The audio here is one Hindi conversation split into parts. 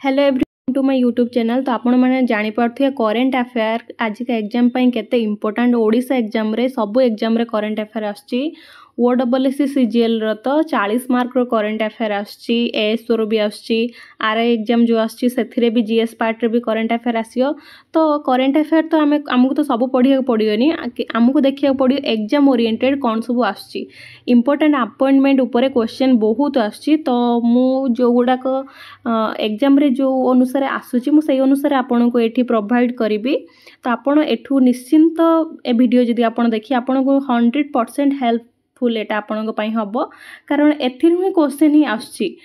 Hello everyone to my YouTube channel. तो आपण मैंने जापारे करेन्ट अफेयर आज का एग्जाम केते इंपोर्टेंट ओडिशा एग्जाम रे सब एग्जाम रे करेन्ट अफेयर आछी। ओडब्ल्यूएससी सीजीएल रो तो 40 मार्क रो करेन्ट अफेयर आछी। एएसओ रो भी आछी। आरआई एग्जाम जो आछी सेथिरे भी जीएस पार्ट रे भी करेन्ट अफेयर आसियो। तो करेन्ट अफेयर तो हमको तो सब पढ़िया पड़ोनी, आमको देखा पड़ो एग्जाम ओरिएंटेड कौन सब आछी। इंपोर्टेंट अपॉइंटमेंट उपरे क्वेश्चन बहुत आछी। तो मु जो गुड़ाक एग्जाम रे जो अनुसार आसूची मु सेई अनुसार आपन को एठी प्रोवाइड करिवि। तो आपन एठू निश्चिंत ए वीडियो जदि आपन देखि आपन को 100% हेल्पफुल एटा आपन को पई हबो, कारण एथिरु ही क्वेश्चन ही आछी।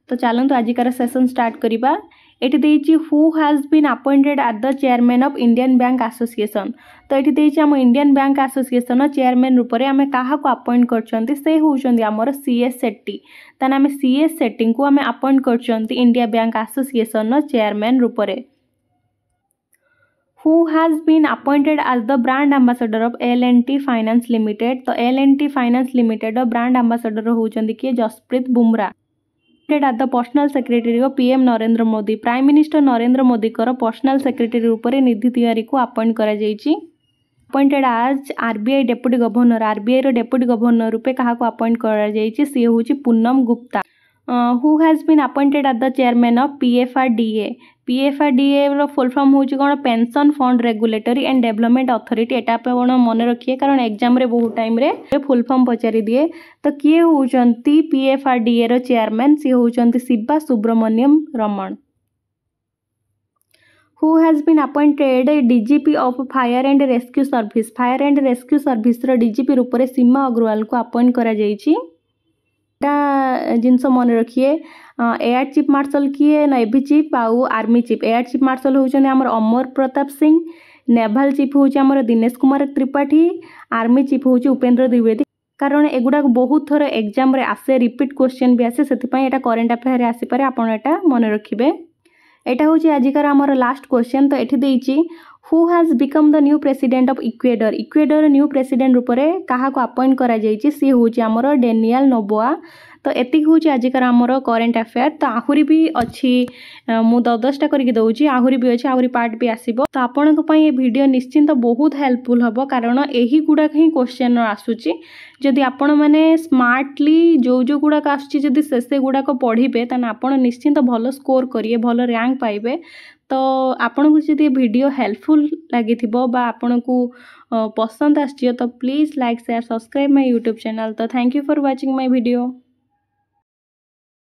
तो चलंतु आजिकार सेशन स्टार्ट करिबा। एटी देइछि who has been appointed at the chairman of Indian bank association. तो एटी देइछि हम इंडियन बैंक एसोसिएशन चेयरमैन रूप में आम क्या अपॉइंट करछंती से होउछंती हमर सीएस सेट्टी। ताने आम सीएस सेट्टी को आम अपॉइंट करछंती इंडिया बैंक एसोसिएशन चेयरमैन रूप में। Who has been appointed as the brand ambassador of L&T Finance Limited। तो L&T Finance Limited brand ambassador होउछंती कि Jasprit Bumrah. At the personal secretary of PM Narendra Modi. Prime minister Narendra Modi कर पर्सनल सेक्रेटरी रूप में निधि तिवारी को अपॉइंट करा जायछि। अपॉइंटेड आज आरबीआई डेप्यूटी गवर्नर। आरबीआई रो डेप्यूटी गवर्नर रूपे कहा को अपॉइंट करा जायछि से होउछि Poonam Gupta. Who has been appointed at the chairman of PFRDA. PFRDA रो फुल फॉर्म होउछि कोन pension fund regulatory and development authority. एटा पे कोन मन रखिए, कारण एग्जाम रे बहुत टाइम रे फुल फॉर्म पचारि दिए। तो किए होउछंती पीएफआरडीए रो चेयरमैन से होउछंती Shiva Subramaniam Raman. Who has been appointed DGP of fire and rescue service. Fire and rescue service रो डीजीपी रूप में सीमा अग्रवाल को अपॉइंट करा जायछि। जिनस मन रखिए एयर चीफ मार्शल किए, नेवी चीफ आउ army chief. Air chief marshal होउछन हमर अमर प्रताप सिंह। नेवल चीफ होउछ हमर दिनेश कुमार त्रिपाठी। आर्मी चीफ होउछ उपेंद्र द्विवेदी। कारण एगुडा बहुत थर एग्जाम रे आसे, रिपीट क्वेश्चन भी आसे, से एटा करेन्ट अफेयर आसी पारे। आपण एटा मन रखिबे। एटा होउछि आजिकार हमर लास्ट क्वेश्चन। तो एठी देइछि who has become the new president of Ecuador. Ecuador new president रूप में क्या अपॉइंट करा जायछि सी होउछि हमर डेनियल नोबोआ। तो एतिक होउछि आजिकार हमर करेन्ट अफेयर। तो आहुरी भी अछि, मु 10-10टा करके दउछि, आहुरी भी अछि, आहुरी पार्ट भी आसीबो। तो आपन को पई ए वीडियो निश्चिंत बहुत हेल्पफुल हबो, कारण एही गुडा ही क्वेश्चन आसुछि। जदि आपण माने स्मार्टली जो गुडा आसुछि जदि से गुडा को पढिबे तन आपण निश्चिंत भलो स्कोर करिए, भलो रैंक पाइबे। तो आपन को जदि वीडियो हेल्पफुल लगी थिबो बा आपन को पसंद आछियो तो please like share subscribe my YouTube channel. तो thank you for watching my video.